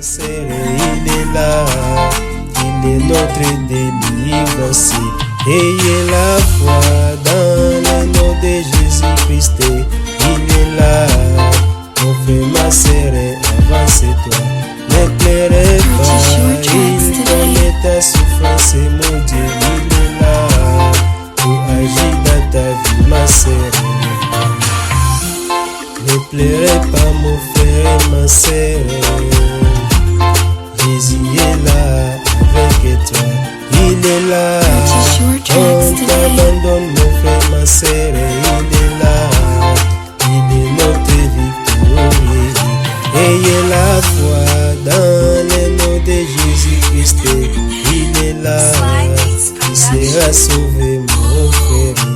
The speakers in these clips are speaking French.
Il est là, il est notre délivrance. Ayez la foi dans le nom de Jésus-Christ. Il est là, mon frère, ma sœur, avance-toi. Ne pleurez pas, il connaît ta souffrance, mon Dieu, il est là pour agir dans ta vie, ma sœur. Ne pleurez pas, mon frère, ma sœur. Jésus est là avec toi, il est là. On t'abandonne, mon frère, ma sœur, il est là. Il est notre victoire. Ayez la foi dans le nom de Jésus-Christ. Il est là, il sera sauvé, mon frère.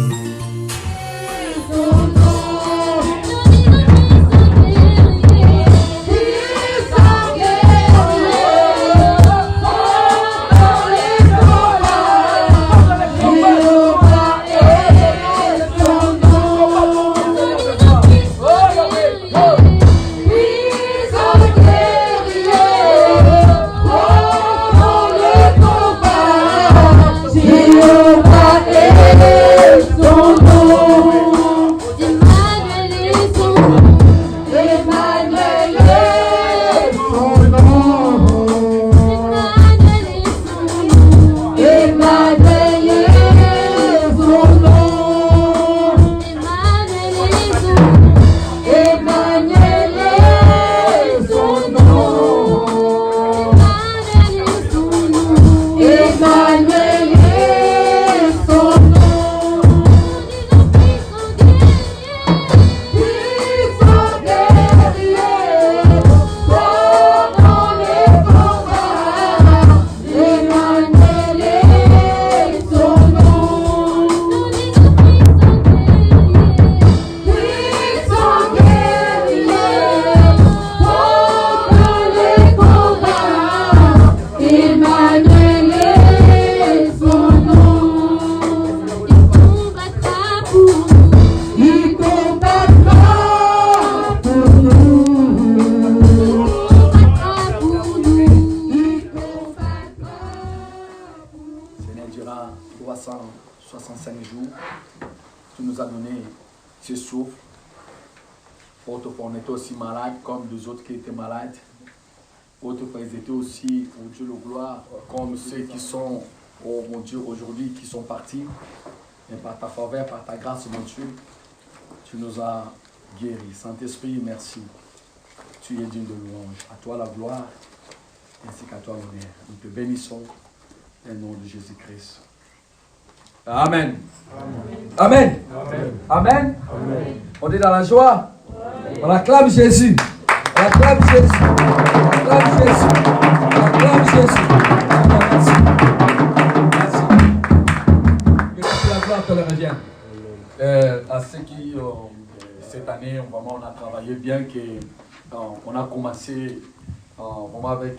Durant 365 jours, tu nous as donné ce souffle. Autrefois, on était aussi malades comme les autres qui étaient malades. Autrefois, ils étaient aussi, oh Dieu, le gloire, comme ceux qui sont, oh mon Dieu, aujourd'hui, qui sont partis. Et par ta faveur, par ta grâce, mon Dieu, tu nous as guéris. Saint-Esprit, merci. Tu es digne de louange. À toi la gloire, ainsi qu'à toi l'honneur. Nous te bénissons. Au nom de Jésus-Christ. Amen. Amen. Amen. Amen. Amen. On est dans la joie. Amen. On acclame Jésus. On acclame Jésus. On acclame Jésus. On acclame Jésus. Amen. Merci. Merci. Que la gloire te le revienne. À ceux qui, cette année, vraiment, on a travaillé bien, on a commencé vraiment avec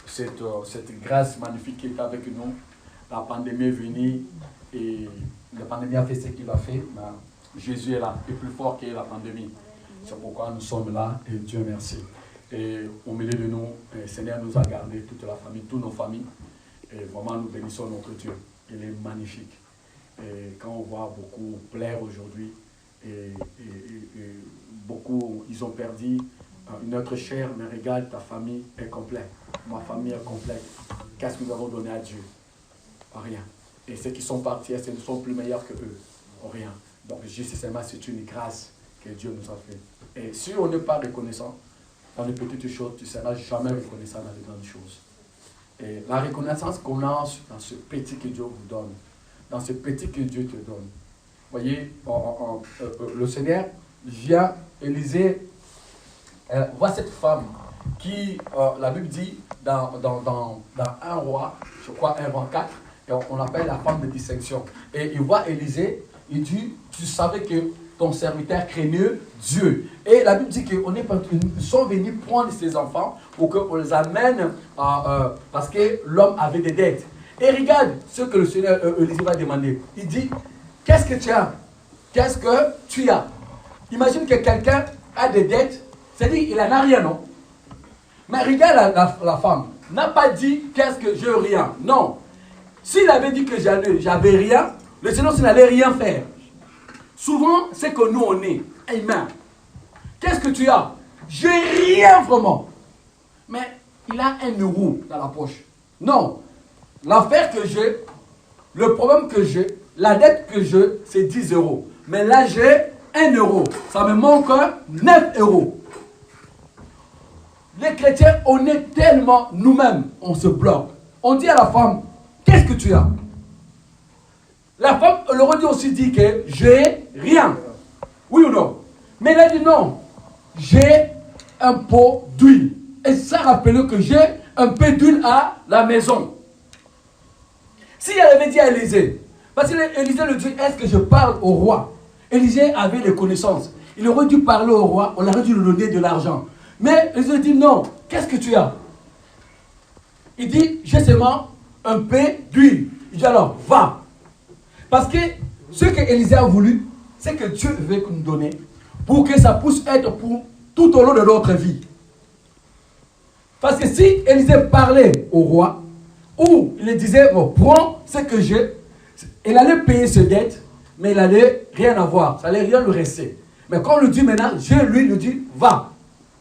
cette grâce magnifique qui est avec nous. La pandémie est venue et la pandémie a fait ce qu'il a fait. Mais Jésus est là, et plus fort que la pandémie. C'est pourquoi nous sommes là et Dieu merci. Et au milieu de nous, le Seigneur nous a gardé, toute la famille, toutes nos familles. Et vraiment, nous bénissons notre Dieu. Il est magnifique. Et quand on voit beaucoup plaire aujourd'hui, et beaucoup, ils ont perdu une autre chair, mais regarde, ta famille est complète. Ma famille est complète. Qu'est-ce que nous avons donné à Dieu? Rien. Et ceux qui sont partis, ce ne sont plus meilleurs que eux. Rien. Donc, justement, c'est une grâce que Dieu nous a fait. Et si on n'est pas reconnaissant dans les petites choses, tu ne seras jamais reconnaissant dans les grandes choses. Et la reconnaissance commence dans ce petit que Dieu vous donne. Dans ce petit que Dieu te donne. Vous voyez, le Seigneur vient, Élisée, voit cette femme qui, la Bible dit, dans un roi, je crois 1 roi 4, et on appelle la femme de distinction. Et il voit Élisée, il dit, tu savais que ton serviteur craignait Dieu. Et la Bible dit qu'ils sont venus prendre ses enfants pour qu'on les amène, parce que l'homme avait des dettes. Et regarde ce que le Seigneur Élisée va demander. Il dit, qu'est-ce que tu as? Qu'est-ce que tu as? Imagine que quelqu'un a des dettes, c'est-à-dire qu'il n'en a rien, non? Mais regarde la femme. N'a pas dit qu'est-ce que je rien. Non. S'il avait dit que j'avais rien, le Seigneur n'allait rien faire. Souvent, c'est que nous on est. Amen. Qu'est-ce que tu as? J'ai rien vraiment. Mais il a 1 euro dans la poche. Non. L'affaire que j'ai, le problème que j'ai, la dette que j'ai, c'est 10 euros. Mais là, j'ai 1 euro. Ça me manque 9 euros. Les chrétiens, on est tellement nous-mêmes, on se bloque. On dit à la femme, qu'est-ce que tu as? La femme, elle aurait aussi dit que j'ai rien. Oui ou non? Mais elle a dit non. J'ai un pot d'huile. Et ça rappelle que j'ai un peu d'huile à la maison. Si elle avait dit à Élisée, parce qu'Élisée lui dit, est-ce que je parle au roi? Élisée avait les connaissances. Il aurait dû parler au roi, on aurait dû lui donner de l'argent. Mais Élisée dit non, qu'est-ce que tu as? Il dit, j'ai seulement un peu d'huile. Il dit alors, va. Parce que ce que Élisée a voulu, c'est que Dieu veut nous donner pour que ça puisse être pour tout au long de notre vie. Parce que si Élisée parlait au roi, ou il lui disait, bon, prends ce que j'ai, il allait payer ses dettes, mais il n'allait rien avoir, ça n'allait rien lui rester. Mais quand on lui dit maintenant, Dieu lui dit, va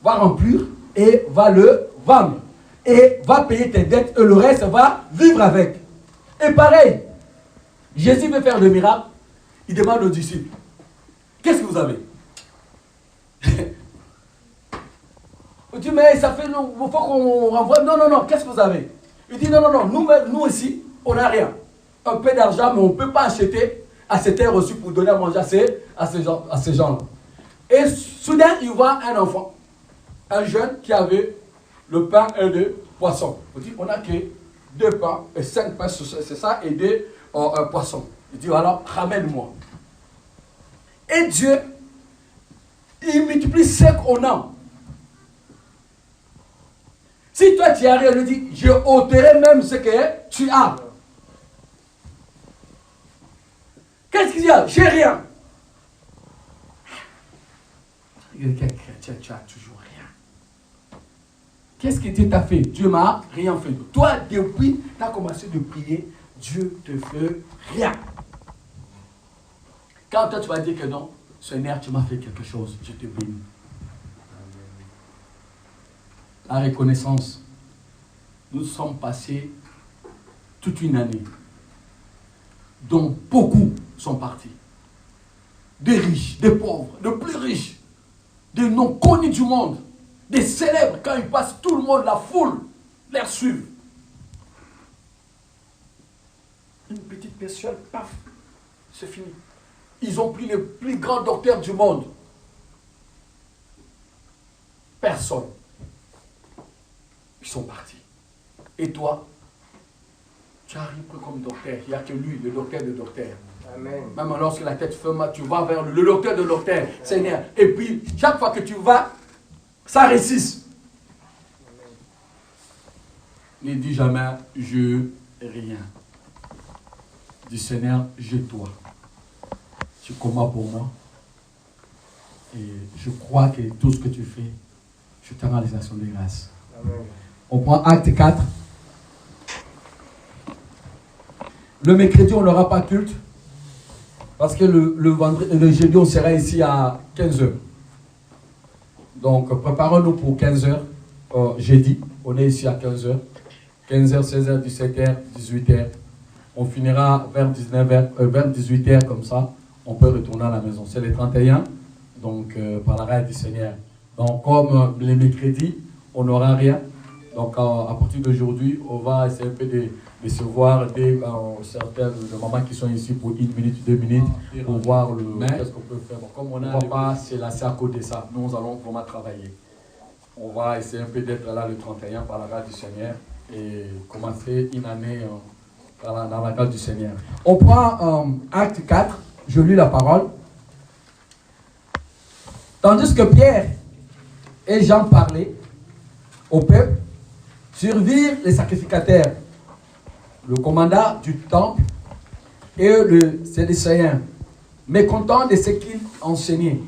remplir et va le vendre. Et va payer tes dettes et le reste va vivre avec. Et pareil, Jésus veut faire le miracle, il demande aux disciples, qu'est-ce que vous avez? Il dit, mais ça fait, il faut qu'on renvoie. Non, qu'est-ce que vous avez? Il dit, non, nous ici, on n'a rien. Un peu d'argent, mais on ne peut pas acheter à cette heure reçue pour donner à manger à ces gens-là. Et soudain, il voit un enfant, un jeune qui avait le pain et le poisson. Il dit, on n'a que 2 pains et 5 pains, c'est ça, et 2 poissons. Il dit, alors, ramène-moi. Et Dieu, il multiplie ce qu'on a. Si toi tu as rien, il dit, je ôterai même ce que tu as. Qu'est-ce qu'il y a? J'ai rien. Quelqu'un chrétien, tu as toujours rien. Qu'est-ce que Dieu t'a fait? Dieu m'a rien fait. Toi, depuis, tu as commencé de prier, Dieu te fait rien. Quand toi tu vas dire que non, Seigneur, tu m'as fait quelque chose, je te bénis. La reconnaissance. Nous sommes passés toute une année dont beaucoup sont partis. Des riches, des pauvres, des plus riches, des non connus du monde, des célèbres. Quand ils passent, tout le monde, la foule, les suit. Une petite personne, paf, c'est fini. Ils ont pris les plus grands docteurs du monde. Personne. Ils sont partis. Et toi, tu arrives comme docteur. Il n'y a que lui, le docteur de docteur. Amen. Même lorsque la tête fait mal, tu vas vers le docteur de docteur. Seigneur. Et puis, chaque fois que tu vas, ça résiste. Ne dis jamais, je rien. Dis Seigneur, je toi. Tu combats pour moi. Et je crois que tout ce que tu fais, je te rends les actions de grâce. Amen. On prend acte 4. Le mercredi, on n'aura pas culte. Parce que le jeudi, on sera ici à 15h. Donc, préparons-nous pour 15h. Jeudi, on est ici à 15h. 15h, 16h, 17h, 18h. On finira vers 19h, vers 18h, comme ça. On peut retourner à la maison. C'est le 31. Donc, par la grâce du Seigneur. Donc, comme les mercredis, on n'aura rien. Donc, à partir d'aujourd'hui, on va essayer un peu de se voir certaines de mamans qui sont ici pour 1 minute, 2 minutes, pour voir qu'est-ce qu'on peut faire. Bon, comme on ne va pas se lasser à côté de ça, nous allons vraiment travailler. On va essayer un peu d'être là le 31 par la grâce du Seigneur et commencer une année dans la grâce du Seigneur. On prend acte 4, je lis la parole. Tandis que Pierre et Jean parlaient au peuple, survirent les sacrificateurs, le commandant du temple et le Sadducéen, mécontents de ce qu'ils enseignaient.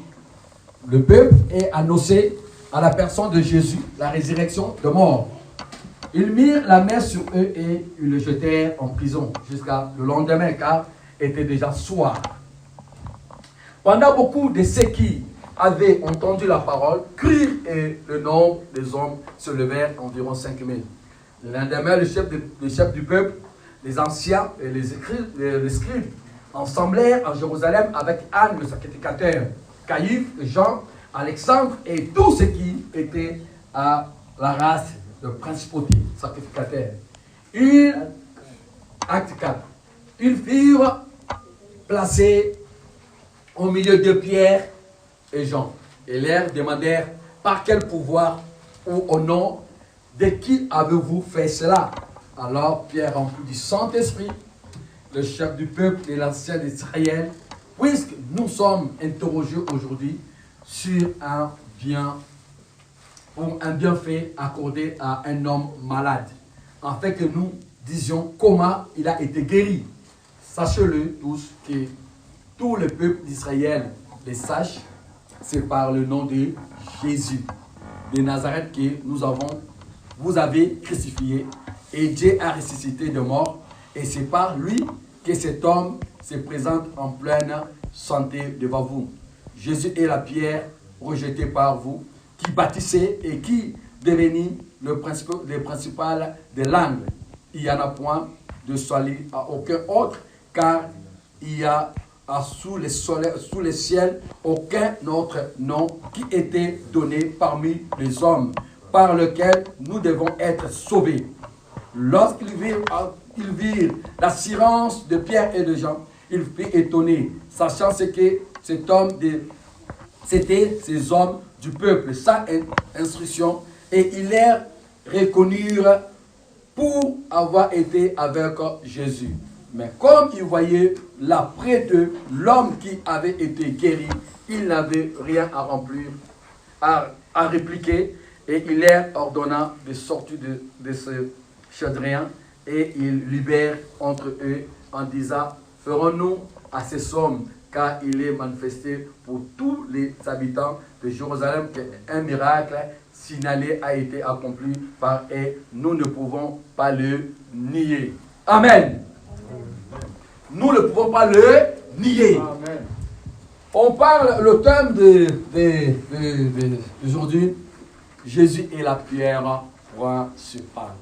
Le peuple est annoncé à la personne de Jésus, la résurrection de mort. Ils mirent la main sur eux et ils le jetèrent en prison jusqu'à le lendemain, car était déjà soir. Pendant beaucoup de ceux qui avaient entendu la parole crurent et le nombre des hommes se levèrent environ 5000. Le lendemain, le chef du peuple, les anciens et les scribes ensemblèrent à Jérusalem avec Anne, le sacrificateur, Caïphe, Jean, Alexandre et tous ceux qui étaient à la race de principauté, sacrificateur. Acte 4. Ils furent placés au milieu de Pierre et Jean et leur demandèrent par quel pouvoir ou au nom de qui avez-vous fait cela? Alors Pierre, rempli du Saint-Esprit, le chef du peuple et l'ancien d'Israël, puisque nous sommes interrogés aujourd'hui sur un bienfait accordé à un homme malade, afin que nous disions comment il a été guéri. Sachez-le tous que tout le peuple d'Israël le sache, c'est par le nom de Jésus de Nazareth que vous avez crucifié et Dieu a ressuscité de mort, et c'est par lui que cet homme se présente en pleine santé devant vous. Jésus est la pierre rejetée par vous, qui bâtissait et qui devenit le principal de l'angle. Il n'y en a point de salut à aucun autre, car il y a sous les ciels aucun autre nom qui était donné parmi les hommes, par lequel nous devons être sauvés. Lorsqu'ils virent l'assurance de Pierre et de Jean, ils furent étonnés, sachant ce que c'était ces hommes du peuple sans instruction, et ils les reconnurent pour avoir été avec Jésus. Mais comme ils voyaient là près d'eux l'homme qui avait été guéri, ils n'avaient rien à remplir, à répliquer, et il leur ordonna de sortir de ce chadrin, et il libère entre eux en disant: ferons-nous à ces hommes, car il est manifesté pour tous les habitants de Jérusalem qu'un miracle signalé a été accompli par eux. Nous ne pouvons pas le nier. Amen. Nous ne pouvons pas le nier. Amen. On parle, le thème d'aujourd'hui, Jésus est la pierre principale.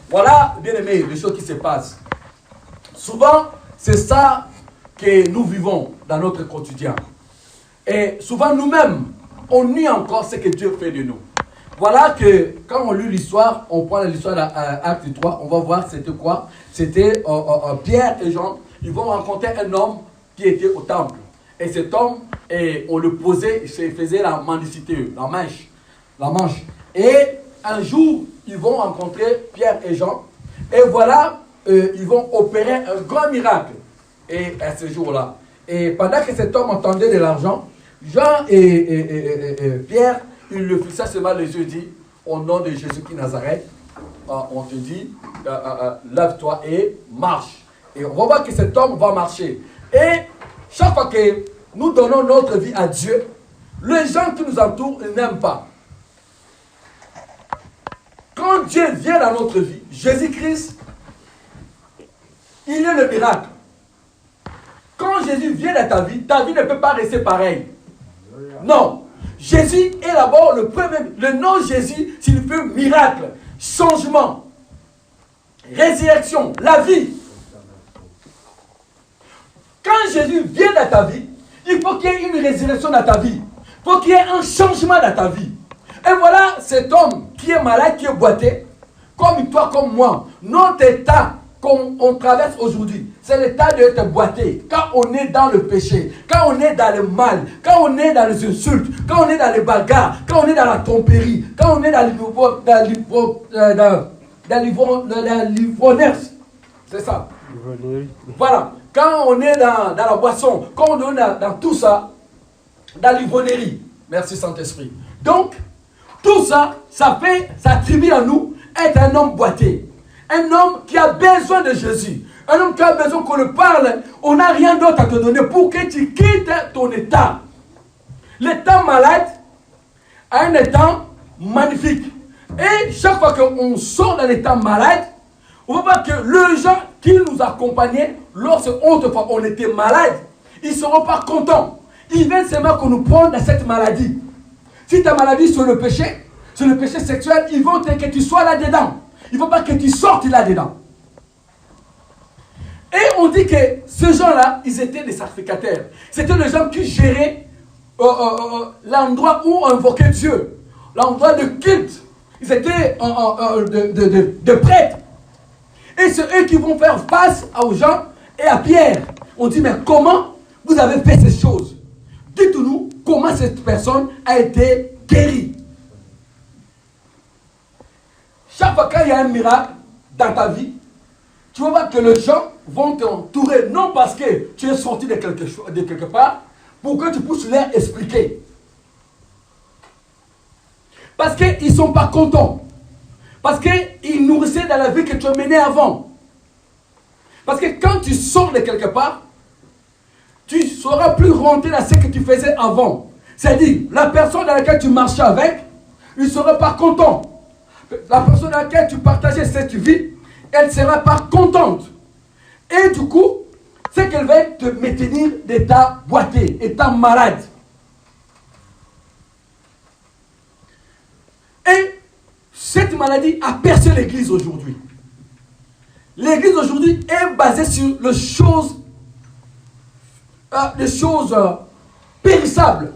Voilà, bien aimé, les choses qui se passent. Souvent, c'est ça que nous vivons dans notre quotidien. Et souvent, nous-mêmes, on nie encore ce que Dieu fait de nous. Voilà que, quand on lit l'histoire, on prend l'histoire d'Acte 3, on va voir c'était quoi. C'était Pierre et Jean, ils vont rencontrer un homme qui était au temple. Et cet homme, on le posait, il faisait la mendicité, la manche. Et un jour, ils vont rencontrer Pierre et Jean. Et voilà, ils vont opérer un grand miracle. Et à ce jour-là. Et pendant que cet homme entendait de l'argent, Jean et Pierre, ils le fixaient seulement les yeux, dit: au nom de Jésus qui Nazareth, on te dit, lève-toi et marche. Et on va voir que cet homme va marcher. Et chaque fois que nous donnons notre vie à Dieu, les gens qui nous entourent n'aiment pas. Quand Dieu vient dans notre vie, Jésus-Christ, il est le miracle. Quand Jésus vient dans ta vie ne peut pas rester pareille. Non. Jésus est d'abord le premier. Le nom Jésus signifie miracle, changement, résurrection, la vie. Quand Jésus vient dans ta vie, il faut qu'il y ait une résurrection dans ta vie. Il faut qu'il y ait un changement dans ta vie. Et voilà cet homme qui est malade, qui est boité, comme toi, comme moi. Notre état qu'on traverse aujourd'hui, c'est l'état d'être boité. Quand on est dans le péché, quand on est dans le mal, quand on est dans les insultes, quand on est dans les bagarres, quand on est dans la tromperie, quand on est dans l'ivrogneuse. C'est ça. Voilà. Quand on est dans la boisson, quand on est dans tout ça, dans l'ivrognerie. Merci Saint-Esprit. Donc, tout ça, ça attribue à nous être un homme boité. Un homme qui a besoin de Jésus. Un homme qui a besoin qu'on le parle. On n'a rien d'autre à te donner pour que tu quittes ton état. L'état malade, à un état magnifique. Et chaque fois qu'on sort d'un état malade, on va voir que les gens qui nous accompagnaient lorsqu'autrefois on était malade, ils ne seront pas contents. Ils viennent seulement qu'on nous prenne dans cette maladie. Si ta maladie sur le péché sexuel, ils vont que tu sois là-dedans. Il ne faut pas que tu sortes là-dedans. Et on dit que ces gens-là, ils étaient des sacrificateurs. C'était les gens qui géraient l'endroit où on invoquait Dieu. L'endroit de culte. Ils étaient de prêtres. Et c'est eux qui vont faire face aux gens et à Pierre. On dit, mais comment vous avez fait ces choses? Dites-nous comment cette personne a été guérie. Chaque fois qu'il y a un miracle dans ta vie, tu vas voir que les gens vont t'entourer, non parce que tu es sorti de quelque part, pour que tu puisses leur expliquer. Parce qu'ils ne sont pas contents. Parce qu'ils nourrissaient dans la vie que tu as menée avant. Parce que quand tu sors de quelque part, tu ne sauras plus rentrer dans ce que tu faisais avant. C'est-à-dire, la personne dans laquelle tu marchais avec, il ne sera pas content. La personne dans laquelle tu partageais cette vie, elle ne sera pas contente. Et du coup, c'est qu'elle va te maintenir d'état boité, état malade. Et cette maladie a percé l'église aujourd'hui. L'église aujourd'hui est basée sur les choses périssables.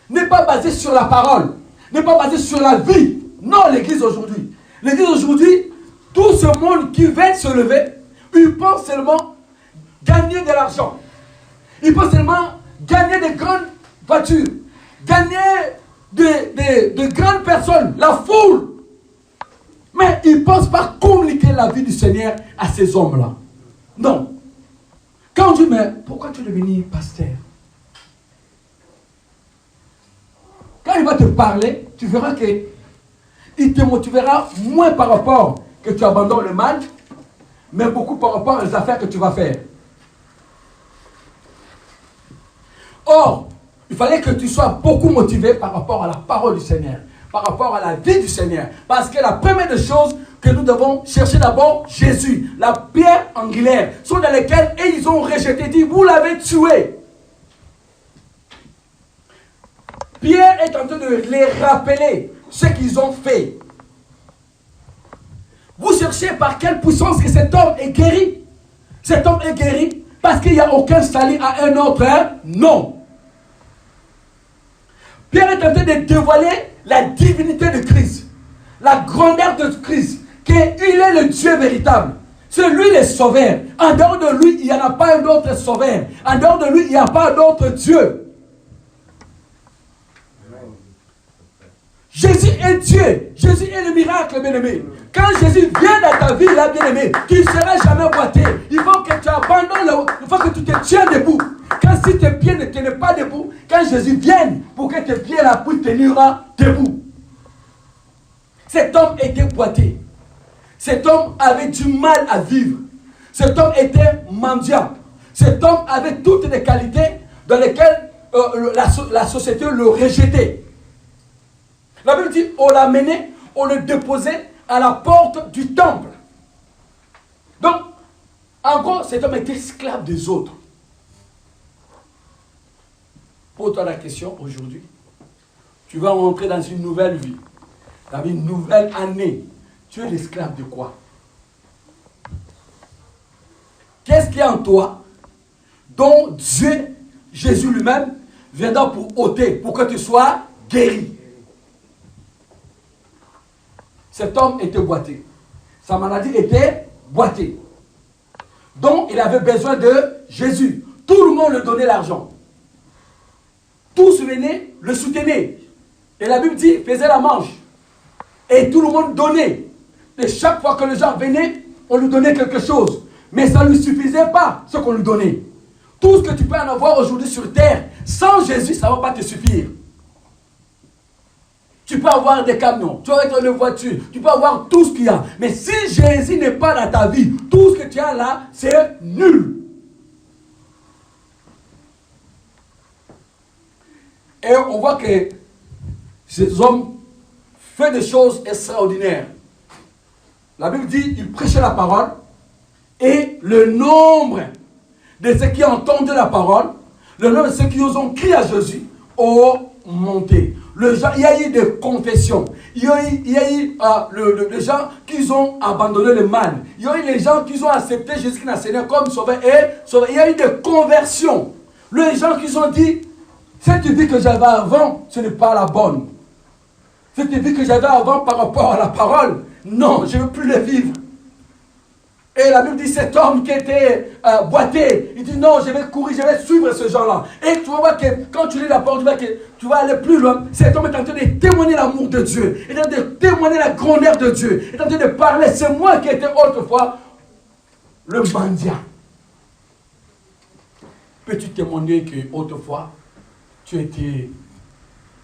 N'est pas basée sur la parole. N'est pas basée sur la vie. Non, l'église aujourd'hui. L'église aujourd'hui, tout ce monde qui vient se lever, il pense seulement gagner de l'argent. Il pense seulement gagner de grandes voitures. Gagner de grandes personnes, la foule. Mais ils ne pensent pas communiquer la vie du Seigneur à ces hommes-là. Non. Quand on dit, mais pourquoi tu es devenu pasteur? Quand il va te parler, tu verras qu'il te motivera moins par rapport que tu abandonnes le mal, mais beaucoup par rapport aux affaires que tu vas faire. Or, il fallait que tu sois beaucoup motivé par rapport à la parole du Seigneur, par rapport à la vie du Seigneur. Parce que la première des choses que nous devons chercher d'abord, Jésus, la pierre angulaire, sont dans lesquelles ils ont rejeté, dit, vous l'avez tué. Pierre est en train de les rappeler ce qu'ils ont fait. Vous cherchez par quelle puissance que cet homme est guéri. Cet homme est guéri parce qu'il n'y a aucun salut à un autre. Non. Pierre est en train de dévoiler la divinité de Christ. La grandeur de Christ. Qu'il est le Dieu véritable. C'est lui le sauveur. En dehors de lui, il n'y en a pas un autre sauveur. En dehors de lui, il n'y a pas d'autre Dieu. Jésus est Dieu. Jésus est le miracle, bien-aimé. Quand Jésus vient dans ta vie, là, bien-aimé, tu ne seras jamais boité. Il faut que tu abandonnes, il faut que tu te tiennes debout. Quand si tes pieds ne tiennent pas debout, quand Jésus vient pour que tes pieds là puissent tenir debout. Cet homme était boité. Cet homme avait du mal à vivre. Cet homme était mendiant. Cet homme avait toutes les qualités dans lesquelles la société le rejetait. La Bible dit, on l'a mené, on le déposait à la porte du temple. Donc, en gros, cet homme était esclave des autres. Pose-toi la question aujourd'hui. Tu vas rentrer dans une nouvelle vie, dans une nouvelle année. Tu es l'esclave de quoi? Qu'est-ce qu'il y a en toi dont Dieu, Jésus lui-même, viendra pour ôter, pour que tu sois guéri? Cet homme était boité. Sa maladie était boitée. Donc, il avait besoin de Jésus. Tout le monde lui donnait l'argent. Tous venaient le soutenir. Et la Bible dit, faisait la manche. Et tout le monde donnait. Et chaque fois que les gens venaient, on lui donnait quelque chose. Mais ça ne lui suffisait pas, ce qu'on lui donnait. Tout ce que tu peux en avoir aujourd'hui sur terre, sans Jésus, ça ne va pas te suffire. Tu peux avoir des camions, tu peux avoir des voitures, tu peux avoir tout ce qu'il y a. Mais si Jésus n'est pas dans ta vie, tout ce que tu as là, c'est nul. Et on voit que ces hommes font des choses extraordinaires. La Bible dit, ils prêchaient la parole et le nombre de ceux qui ont entendu la parole, le nombre de ceux qui ont crié à Jésus ont monté. Il y a eu des confessions. Il y a eu les gens qui ont abandonné le mal. Il y a eu les gens qui ont accepté Jésus-Christ Seigneur comme sauveur et sauveur. Il y a eu des conversions. Les gens qui ont dit, cette vie que j'avais avant, ce n'est pas la bonne. Cette vie que j'avais avant par rapport à la parole, non, je ne veux plus le vivre. Et la Bible dit, cet homme qui était boité, il dit non, je vais courir, je vais suivre ce genre-là. Et tu vas voir que quand tu lis la parole, tu vas aller plus loin. Cet homme est en train de témoigner l'amour de Dieu. Il est en train de témoigner la grandeur de Dieu. Il est en train de parler. C'est moi qui étais autrefois le mendiant. Peux-tu témoigner que autrefois, tu étais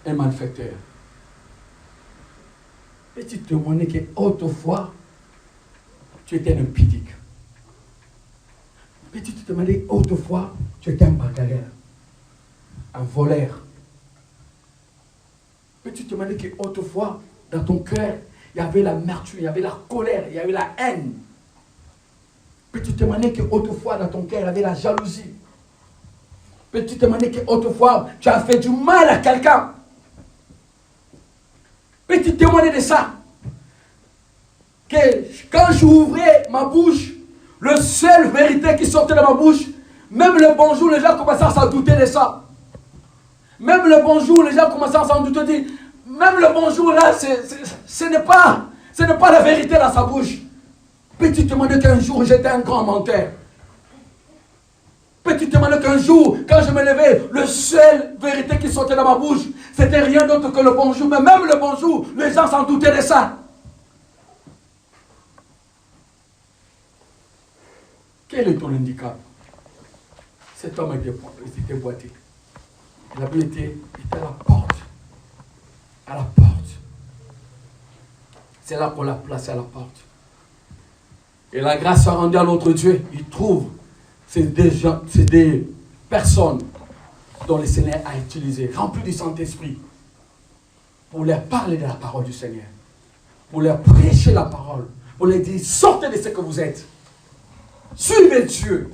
un malfaiteur? Peux-tu témoigner que autrefois, tu étais un pudique? Peux-tu te demander autrefois, tu étais un bagarreur, un voleur? Peux-tu te demander qu'autrefois, dans ton cœur, il y avait l'amertume, il y avait la colère, il y avait la haine? Peux-tu te demander qu'autrefois, dans ton cœur, il y avait la jalousie? Peux-tu te demander qu'autrefois, tu as fait du mal à quelqu'un? Peux-tu témoigner de ça? Que quand j'ouvrais ma bouche, le seul vérité qui sortait de ma bouche, même le bonjour, les gens commençaient à s'en douter de ça. Même le bonjour, les gens commençaient à s'en douter. Même le bonjour là, ce n'est pas la vérité dans sa bouche. Peux-tu te demander qu'un jour j'étais un grand menteur? Peux-tu te demander qu'un jour, quand je me levais, le seul vérité qui sortait de ma bouche, c'était rien d'autre que le bonjour. Mais même le bonjour, les gens s'en doutaient de ça. Quel est ton handicap? Cet homme était boité. Il avait été à la porte. À la porte. C'est là qu'on l'a placé à la porte. Et la grâce a rendu à l'autre Dieu. Il trouve, c'est des personnes dont le Seigneur a utilisé, remplies du Saint-Esprit, pour leur parler de la parole du Seigneur, pour leur prêcher la parole, pour leur dire, sortez de ce que vous êtes. Suivez Dieu.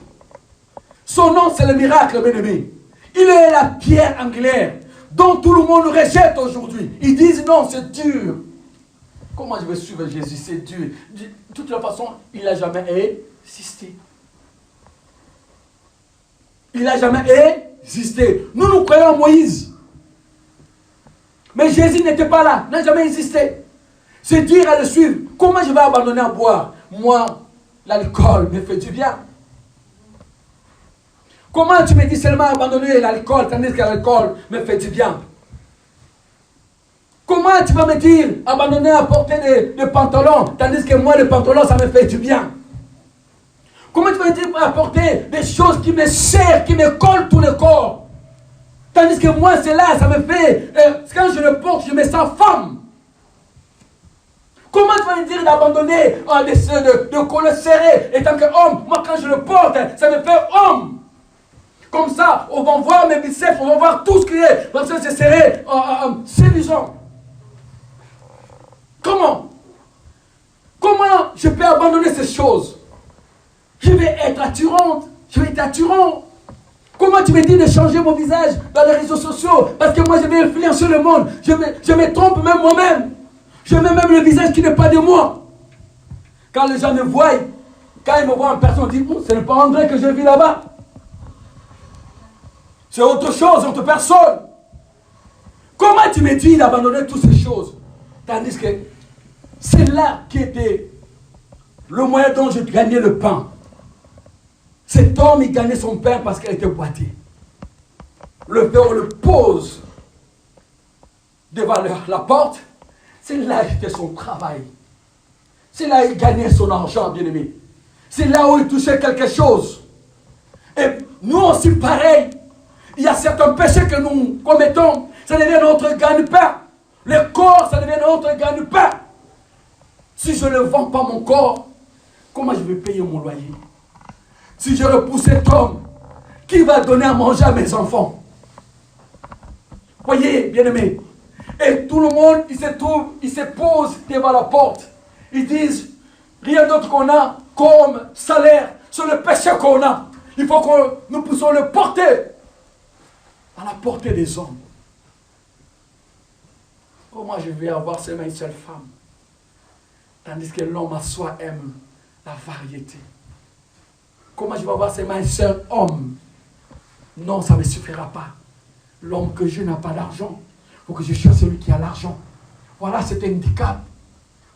Son nom, c'est le miracle, bien-aimé. Il est la pierre angulaire dont tout le monde rejette aujourd'hui. Ils disent non, c'est dur. Comment je vais suivre Jésus? C'est dur. De toute façon, il n'a jamais existé. Il n'a jamais existé. Nous croyons en Moïse. Mais Jésus n'était pas là, n'a jamais existé. C'est dur à le suivre. Comment je vais abandonner à boire? Moi, l'alcool me fait du bien. Comment tu me dis seulement abandonner l'alcool tandis que l'alcool me fait du bien? Comment tu vas me dire abandonner à porter des pantalons tandis que moi, les pantalons, ça me fait du bien? Comment tu vas me dire apporter des choses qui me serrent, qui me collent tout le corps? Tandis que moi, c'est là, ça me fait... quand je le porte, je me sens femme. Comment tu vas me dire d'abandonner, de coller serré, et tant qu'homme, moi quand je le porte, ça me fait homme. Comme ça, on va voir mes biceps, on va voir tout ce qui est, parce que c'est serré, séduisant. Comment je peux abandonner ces choses? Je vais être attirante, je vais être attirant. Comment tu me dis de changer mon visage dans les réseaux sociaux? Parce que moi je vais influencer le monde, je me trompe même moi-même. Je mets même le visage qui n'est pas de moi. Quand les gens me voient, quand ils me voient en personne, ils disent, ce n'est pas André que j'ai vu là-bas. C'est autre chose, autre personne. Comment tu me dis d'abandonner toutes ces choses? Tandis que c'est là qui était le moyen dont je gagnais le pain. Cet homme, il gagnait son pain parce qu'il était boité. Le fait, on le pose devant la porte. C'est là qu'il fait son travail. C'est là qu'il gagnait son argent, bien-aimé. C'est là où il touchait quelque chose. Et nous aussi, pareil. Il y a certains péchés que nous commettons. Ça devient notre gagne-pain. Le corps, ça devient notre gagne-pain. Si je ne vends pas mon corps, comment je vais payer mon loyer? Si je repousse cet homme, qui va donner à manger à mes enfants? Voyez, bien-aimés, Et tout le monde, il se pose devant la porte. Ils disent, rien d'autre qu'on a comme salaire, c'est le péché qu'on a. Il faut que nous puissions le porter à la portée des hommes. Comment je vais avoir seulement une seule femme, tandis que l'homme à soi aime la variété? Comment je vais avoir seulement un seul homme? Non, ça ne me suffira pas. L'homme que je n'a pas d'argent. Il faut que je cherche celui qui a l'argent. Voilà cet handicap.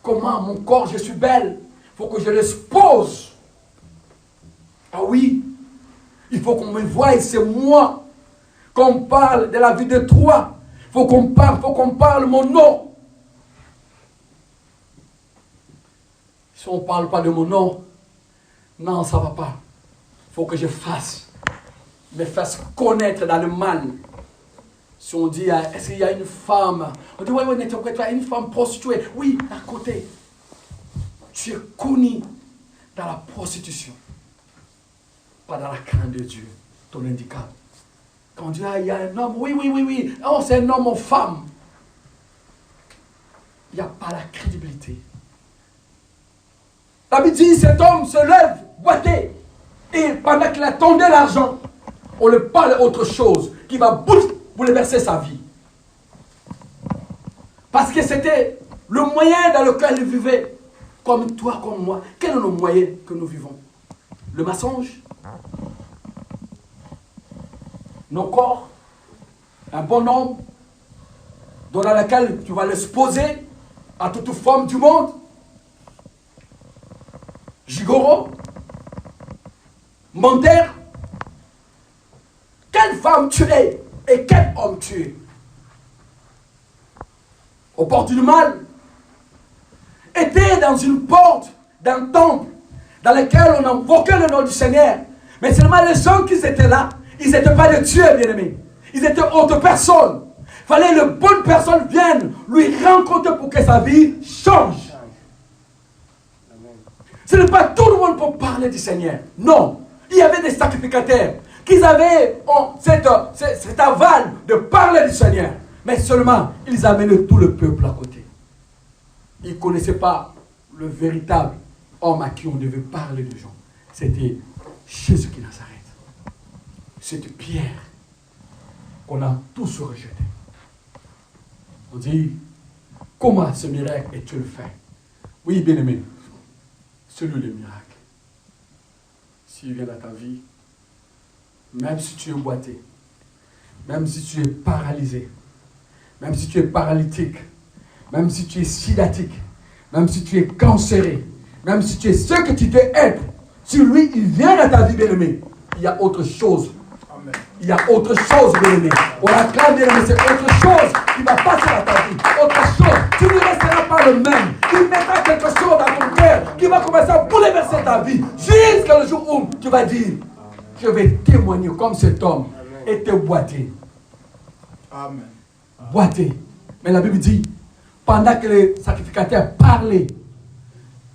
Comment mon corps, je suis belle. Il faut que je l'expose. Ah oui, il faut qu'on me voie, c'est moi. Qu'on parle de la vie de toi. Il faut qu'on parle mon nom. Si on ne parle pas de mon nom, non, ça ne va pas. Il faut que je me fasse connaître dans le mal. Si on dit, est-ce qu'il y a une femme? On dit, oui, une femme prostituée. Oui, à côté. Tu es connu dans la prostitution. Pas dans la crainte de Dieu, ton handicap. Quand on dit, il y a un homme, oui. Oh, c'est un homme ou femme. Il n'y a pas la crédibilité. La Bible dit, cet homme se lève, boité. Et pendant qu'il attendait l'argent, on lui parle autre chose qui va bouleverser sa vie. Parce que c'était le moyen dans lequel il vivait. Comme toi, comme moi. Quels sont nos moyens que nous vivons? Le mensonge? Nos corps? Un bon homme dans lequel tu vas l'exposer à toute forme du monde? Gigolo? Menteur? Quelle femme tu es et quel homme tu es? Au bord du mal? Était dans une porte d'un temple dans lequel on invoquait le nom du Seigneur. Mais seulement les gens qui étaient là, ils n'étaient pas de Dieu, bien-aimés. Ils étaient autres personnes. Il fallait que les bonnes personnes viennent lui rencontrer pour que sa vie change. Ce n'est pas tout le monde pour parler du Seigneur. Non. Il y avait des sacrificateurs qui avaient cet aval de parler du Seigneur. Mais seulement, ils amenaient tout le peuple à côté. Ils ne connaissaient pas le véritable homme à qui on devait parler de gens. C'était Jésus qui Nazareth. C'était Pierre qu'on a tous rejeté. On dit, comment ce miracle est-il fait? Oui, bien-aimé, celui le miracle. S'il vient dans ta vie, même si tu es boité, même si tu es paralysé, même si tu es paralytique, même si tu es sidatique, même si tu es cancéré, même si tu es ce que tu dois être, si lui, il vient dans ta vie, bien-aimé, il y a autre chose. Amen. Il y a autre chose, bien-aimé. On acclame, bien-aimé, c'est autre chose qui va passer dans ta vie. Autre chose. Tu ne resteras pas le même. Il mettra quelque chose dans ton cœur qui va commencer à bouleverser ta vie. Jusqu'à le jour où tu vas dire, je vais témoigner comme cet homme était boité. Amen. Boité. Mais la Bible dit, pendant que les sacrificateurs parlaient,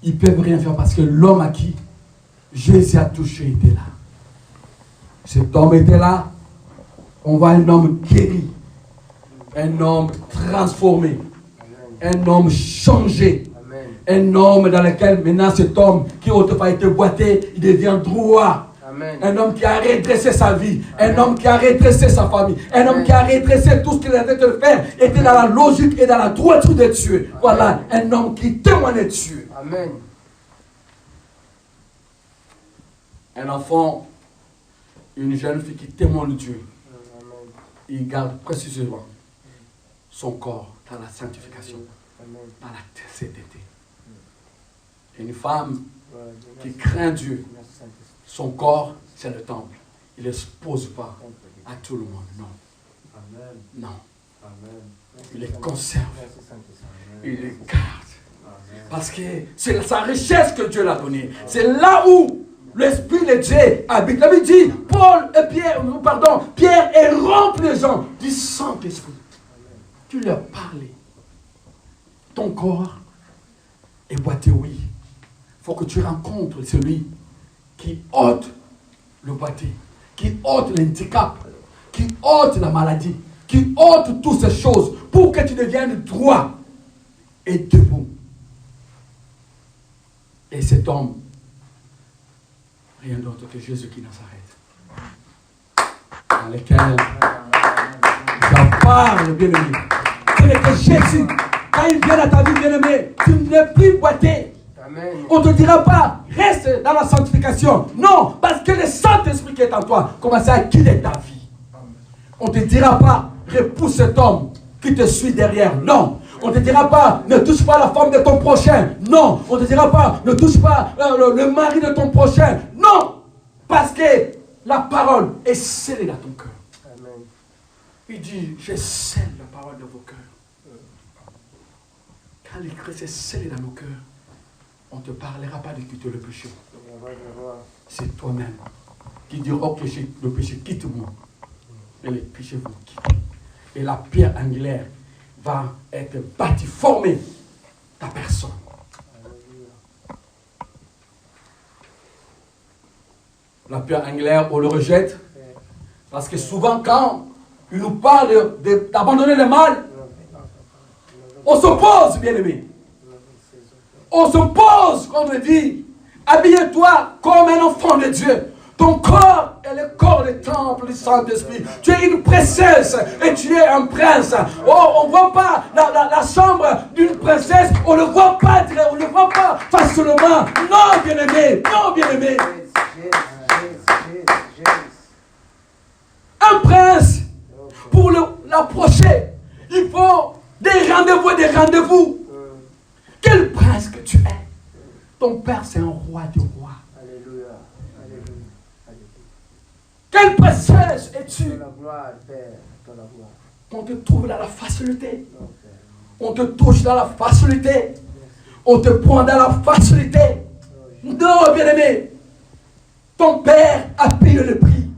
ils ne peuvent rien faire parce que l'homme à qui Jésus a touché était là. Cet homme était là. On voit un homme guéri, un homme transformé, un homme changé, un homme dans lequel maintenant cet homme qui autrefois était boité, il devient droit. Amen. Un homme qui a redressé sa vie, un homme qui a redressé sa famille, un homme qui a redressé tout ce qu'il avait de faire, était dans la logique et dans la droiture de Dieu. Voilà, un homme qui témoignait de Dieu. Amen. Un enfant, une jeune fille qui témoigne de Dieu, il garde précisément son corps dans la sanctification, dans la sainteté. Une femme qui craint Dieu, son corps, c'est le temple. Il n'expose pas à tout le monde. Non. Non. Il les conserve. Il les garde. Parce que c'est sa richesse que Dieu l'a donnée. C'est là où l'Esprit de Dieu habite. La Bible dit, Pierre est rempli de gens du Saint-Esprit. Tu leur parlais. Ton corps est boité, oui. Il faut que tu rencontres celui qui ôte le boité, qui ôte l'handicap, qui ôte la maladie, qui ôte toutes ces choses pour pour que tu deviennes droit et debout. Et cet homme, rien d'autre que Jésus qui Nazareth, dans lequel la parole, bien-aimé, c'est que Jésus, quand il vient dans ta vie, bien-aimé, tu n'es plus boité. On ne te dira pas, reste dans la sanctification. Non, parce que le Saint-Esprit qui est en toi commence à guider ta vie. On ne te dira pas, repousse cet homme qui te suit derrière. Non. On ne te dira pas, ne touche pas la femme de ton prochain. Non. On ne te dira pas, ne touche pas le mari de ton prochain. Non. Parce que la parole est scellée dans ton cœur. Amen. Il dit, je scelle la parole de vos cœurs. Quand l'Écriture est scellée dans nos cœurs, on ne te parlera pas de quitter le péché. C'est toi-même qui diras, ok, le péché, quitte-moi. Et le péché vous quitte. Et la pierre angulaire va être bâtie, formée ta personne. La pierre angulaire, on le rejette. Parce que souvent, quand il nous parle d'abandonner le mal, on s'oppose, bien-aimé. On s'oppose, on me dit, habille-toi comme un enfant de Dieu. Ton corps est le corps du temple du Saint-Esprit. Tu es une princesse et tu es un prince. Oh, on ne voit pas la chambre d'une princesse. On ne le voit pas, on ne le voit pas facilement. Non, bien-aimé. Non, bien-aimé. Un prince, pour l'approcher, il faut des rendez-vous et des rendez-vous. Quel prince que tu es. Ton père, c'est un roi du roi. Alléluia. Quelle princesse es-tu? On te trouve dans la facilité. On te touche dans la facilité. On te prend dans la facilité. Non, bien-aimé. Ton père a payé le prix.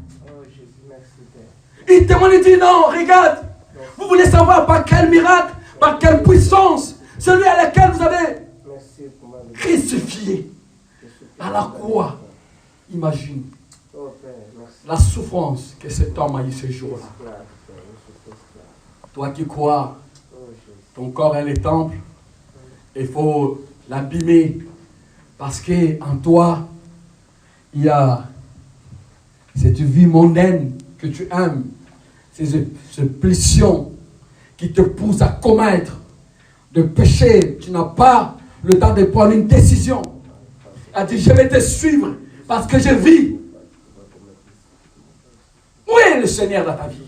Il te dit non, regarde. Vous voulez savoir par quel miracle, par quelle puissance, celui à laquelle vous avez crucifié à la croix. Imagine la souffrance que cet homme a eu ce jour-là. Toi qui crois, ton corps est le temple, il faut l'abîmer parce qu'en toi, il y a cette vie mondaine que tu aimes, ces pressions qui te poussent à commettre de péché. Tu n'as pas le temps de prendre une décision. Elle dit, je vais te suivre parce que je vis. Où est le Seigneur dans ta vie?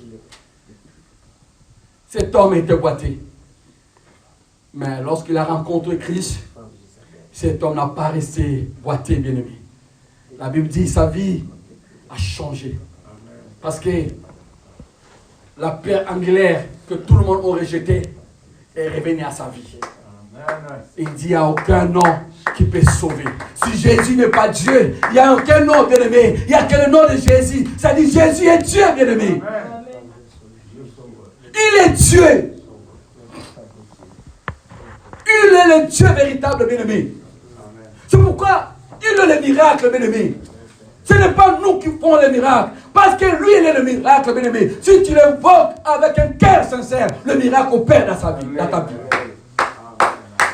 Cet homme était boité. Mais lorsqu'il a rencontré Christ, cet homme n'a pas resté boité, bien-aimé. La Bible dit sa vie a changé. Parce que la pierre angulaire que tout le monde a rejetée est revenue à sa vie. Il dit, il n'y a aucun nom qui peut sauver. Si Jésus n'est pas Dieu, il n'y a aucun nom, bien-aimé. Il n'y a que le nom de Jésus. Ça dit, Jésus est Dieu, bien-aimé. Il est Dieu. Il est le Dieu véritable, bien-aimé. C'est pourquoi il est le miracle, bien-aimé. Ce n'est pas nous qui font les miracles. Parce que lui, il est le miracle, bien-aimé. Si tu l'invoques avec un cœur sincère, le miracle opère dans sa vie, dans ta vie.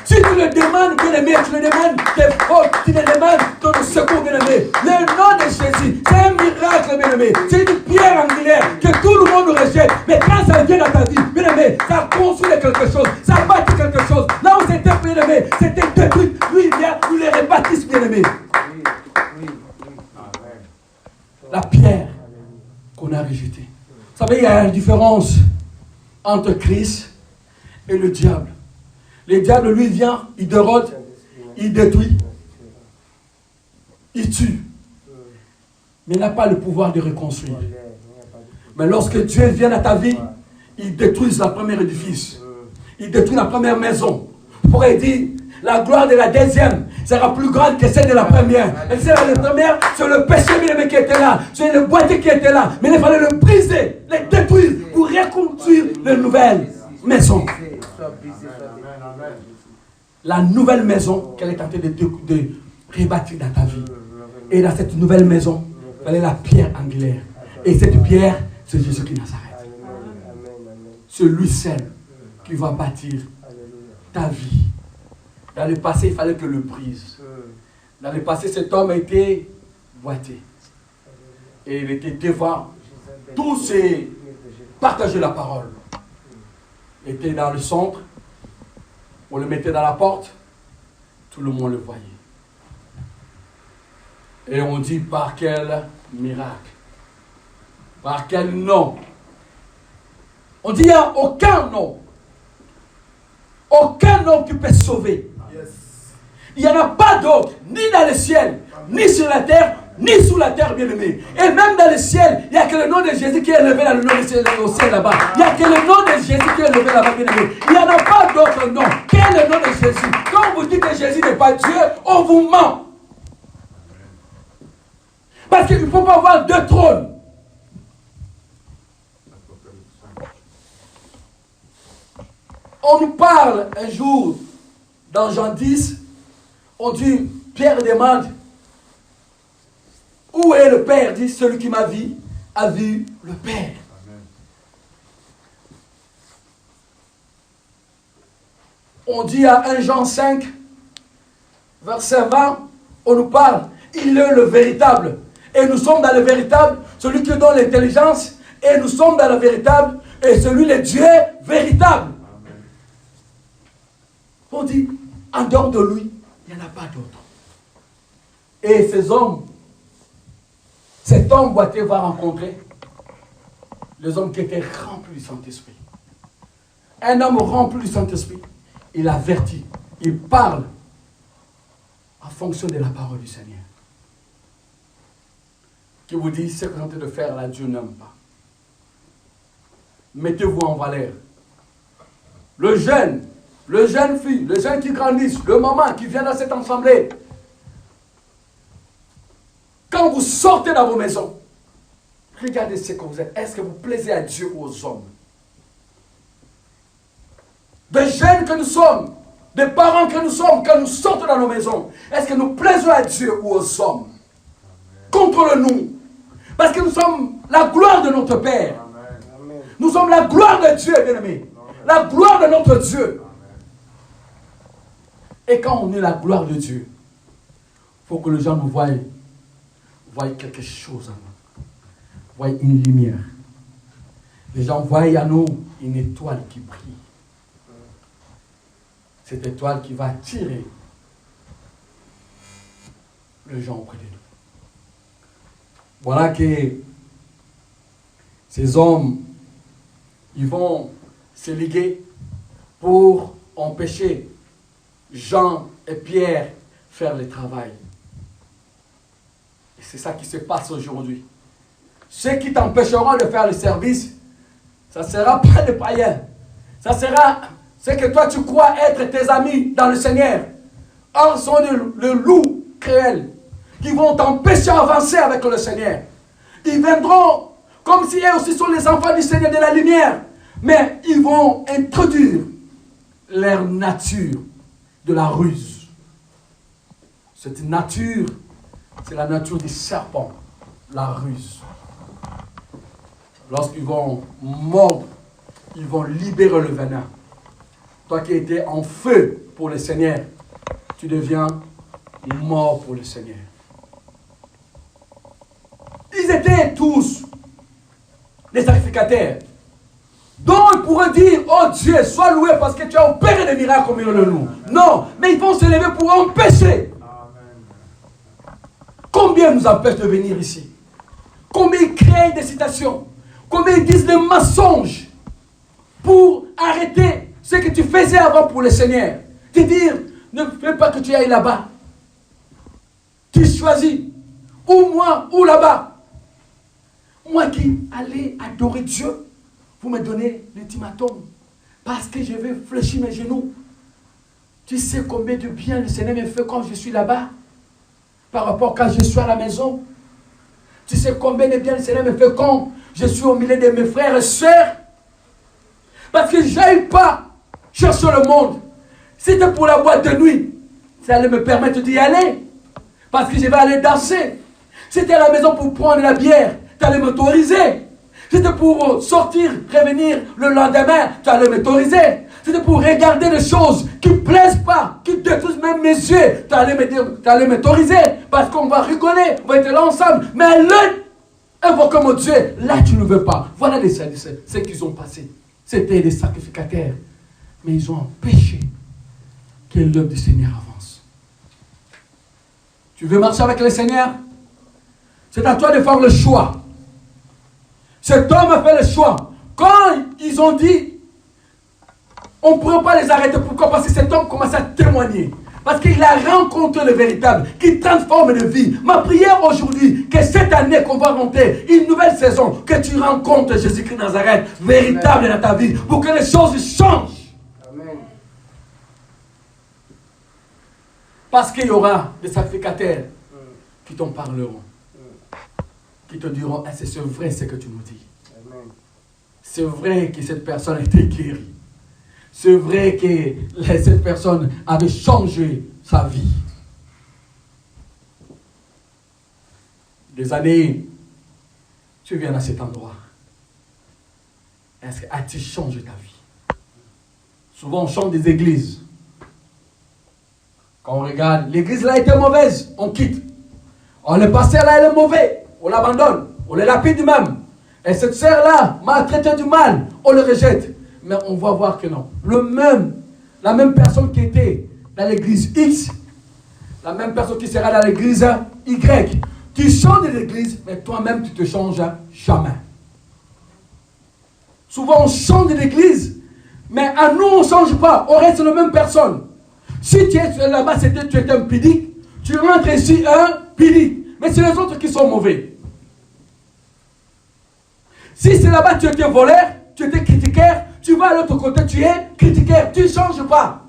Si tu le demandes, bien-aimé, tu le demandes tes fautes, tu le demandes ton secours, bien-aimé. Le nom de Jésus, c'est un miracle, bien-aimé. C'est une pierre angulaire que tout le monde rejette. Mais quand ça vient dans ta vie, bien-aimé, ça construit quelque chose, ça bâtit quelque chose. Là où c'était, bien-aimé, c'était détruit. Lui, il vient, il les rebâtisse, bien-aimé. La pierre qu'on a rejetée. Vous savez, il y a une différence entre Christ et le diable. Le diable, lui, vient, il dérode, il détruit, il tue. Mais il n'a pas le pouvoir de reconstruire. Mais lorsque Dieu vient à ta vie, il détruit la première édifice. Il détruit la première maison. Il pourrait dire, la gloire de la deuxième sera plus grande que celle de la première. Et celle de la première, c'est le péché qui était là. C'est le boîtier qui était là. Mais il fallait le briser, le détruire pour reconstruire la nouvelle maison. La nouvelle maison qu'elle est en train de rebâtir dans ta vie. Et dans cette nouvelle maison, il fallait la pierre angulaire. Et cette pierre, c'est Jésus qui Nazareth. C'est lui seul qui va bâtir ta vie. Dans le passé, il fallait que le brise. Dans le passé, cet homme était boité. Et il était devant tous ces partager la parole. Il était dans le centre. On le mettait dans la porte. Tout le monde le voyait. Et on dit par quel miracle. Par quel nom. On dit il n'y a aucun nom. Aucun nom qui peut sauver. Il n'y en a pas d'autre, ni dans le ciel, ni sur la terre, ni sous la terre, bien-aimé. Et même dans le ciel, il n'y a que le nom de Jésus qui est élevé dans le nom du ciel, au ciel là-bas. Il n'y a que le nom de Jésus qui est élevé là-bas, bien-aimé. Il n'y en a pas d'autre nom. Quel est le nom de Jésus? Quand on vous dit que Jésus n'est pas Dieu, on vous ment. Parce qu'il ne faut pas avoir deux trônes. On nous parle un jour, dans Jean 10, on dit, Pierre demande, où est le Père? Dit, celui qui m'a vu a vu le Père. Amen. On dit à 1 Jean 5, verset 20, on nous parle, il est le véritable. Et nous sommes dans le véritable, celui qui donne l'intelligence, et nous sommes dans le véritable, et celui, le Dieu véritable. Amen. On dit, en dehors de lui, il n'y en a pas d'autre. Et ces hommes, cet homme boité va rencontrer les hommes qui étaient remplis du Saint-Esprit. Un homme rempli du Saint-Esprit, il avertit, il parle en fonction de la parole du Seigneur. Qui vous dit, ce que vous êtes en train de faire là, Dieu n'aime pas. Mettez-vous en valeur. Le jeune fille, le jeune qui grandissent, le maman qui vient dans cette assemblée. Quand vous sortez dans vos maisons, regardez ce que vous êtes. Est-ce que vous plaisez à Dieu ou aux hommes? Des jeunes que nous sommes, des parents que nous sommes, quand nous sortons dans nos maisons, est-ce que nous plaisons à Dieu ou aux hommes? Contrôle-nous. Parce que nous sommes la gloire de notre Père. Amen. Nous sommes la gloire de Dieu, bien-aimés. La gloire de notre Dieu. Et quand on est la gloire de Dieu, il faut que les gens nous voient quelque chose en nous. Voient une lumière. Les gens voient en nous une étoile qui brille. Cette étoile qui va attirer les gens auprès de nous. Voilà que ces hommes, ils vont se liguer pour empêcher Jean et Pierre faire le travail. Et c'est ça qui se passe aujourd'hui. Ceux qui t'empêcheront de faire le service, ça ne sera pas des païens. Ça sera ce que toi tu crois être tes amis dans le Seigneur. Or, ce sont le loup cruel qui vont t'empêcher d'avancer avec le Seigneur. Ils viendront comme si eux aussi sont les enfants du Seigneur de la lumière. Mais ils vont introduire leur nature de la ruse. Cette nature, c'est la nature du serpent, la ruse. Lorsqu'ils vont mordre, ils vont libérer le venin. Toi qui étais en feu pour le Seigneur, tu deviens mort pour le Seigneur. Ils étaient tous des sacrificateurs. Donc ils pourraient dire, oh Dieu, sois loué parce que tu as opéré des miracles au milieu de nous. Non, mais ils vont se lever pour empêcher. Combien nous empêchent de venir ici? Combien ils créent des citations? Combien ils disent des mensonges pour arrêter ce que tu faisais avant pour le Seigneur? Te dire, ne fais pas que tu ailles là-bas. Tu choisis, ou moi, ou là-bas. Moi qui allais adorer Dieu, vous me donnez l'ultimatum. Parce que je vais fléchir mes genoux. Tu sais combien de bien le Seigneur me fait quand je suis là-bas? Par rapport à quand je suis à la maison. Tu sais combien de bien le Seigneur me fait quand je suis au milieu de mes frères et sœurs. Parce que je n'aille pas chercher le monde. C'était pour la boîte de nuit. Ça allait me permettre d'y aller. Parce que je vais aller danser. C'était à la maison pour prendre la bière. Tu allais m'autoriser. C'était pour sortir, revenir le lendemain. Tu allais m'autoriser. C'était pour regarder les choses qui ne plaisent pas, qui détruisent même mes yeux. Tu allais m'autoriser parce qu'on va rigoler, on va être là ensemble. Mais là, invoquer mon Dieu, là tu ne veux pas. Voilà ce qu'ils ont passé. C'était des sacrificateurs. Mais ils ont empêché que l'œuvre du Seigneur avance. Tu veux marcher avec le Seigneur? C'est à toi de faire le choix. Cet homme a fait le choix. Quand ils ont dit, on ne pourrait pas les arrêter. Pourquoi? Parce que cet homme commence à témoigner. Parce qu'il a rencontré le véritable, qui transforme de vie. Ma prière aujourd'hui, que cette année qu'on va rentrer, une nouvelle saison, que tu rencontres Jésus-Christ Nazareth, véritable Amen. Dans ta vie, pour que les choses changent. Amen. Parce qu'il y aura des sacrificateurs qui t'en parleront. Qui te diront, ah, c'est vrai ce que tu nous dis. Amen. C'est vrai que cette personne a été guérie. C'est vrai que cette personne avait changé sa vie. Des années, tu viens à cet endroit. Est-ce que as-tu changé ta vie? Souvent, on change des églises. Quand on regarde, l'église là était mauvaise, on quitte. Oh, le pasteur là, il est mauvais. On l'abandonne, on le lapide même. Et cette sœur-là m'a traité du mal, on le rejette. Mais on va voir que non. La même personne qui était dans l'église X, la même personne qui sera dans l'église Y. Tu changes de l'église, mais toi-même tu te changes jamais. Souvent on change de l'église, mais à nous on ne change pas, on reste la même personne. Si tu es là-bas, tu étais un pidique, tu rentres ici un pidique. Mais c'est les autres qui sont mauvais. Si c'est là-bas tu étais voleur, tu étais critiqueur, tu vas à l'autre côté, tu es critiqueur. Tu ne changes pas.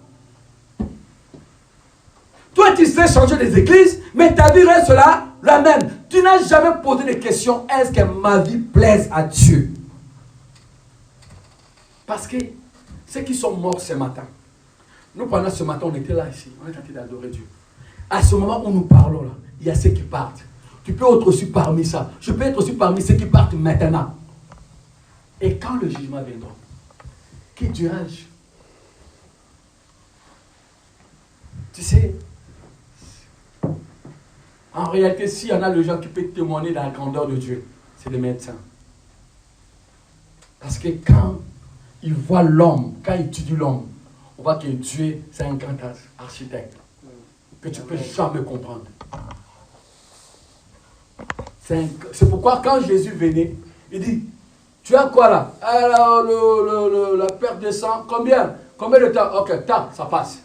Toi, tu sais changer les églises, mais ta vie reste là, la même. Tu n'as jamais posé de question, est-ce que ma vie plaise à Dieu? Parce que ceux qui sont morts ce matin, nous pendant ce matin, on était là ici, on est en train d'adorer Dieu. À ce moment où nous parlons là, il y a ceux qui partent. Tu peux être aussi parmi ça. Je peux être aussi parmi ceux qui partent maintenant. Et quand le jugement viendra, qui dirais-je? Tu sais, en réalité, s'il y en a des gens qui peuvent témoigner de la grandeur de Dieu, c'est les médecins. Parce que quand ils voient l'homme, quand ils étudient l'homme, on voit que Dieu, c'est un grand architecte que tu ne peux jamais comprendre. C'est pourquoi quand Jésus venait, il dit, tu as quoi là? Alors, la perte de sang, combien de temps? Ok, ça passe.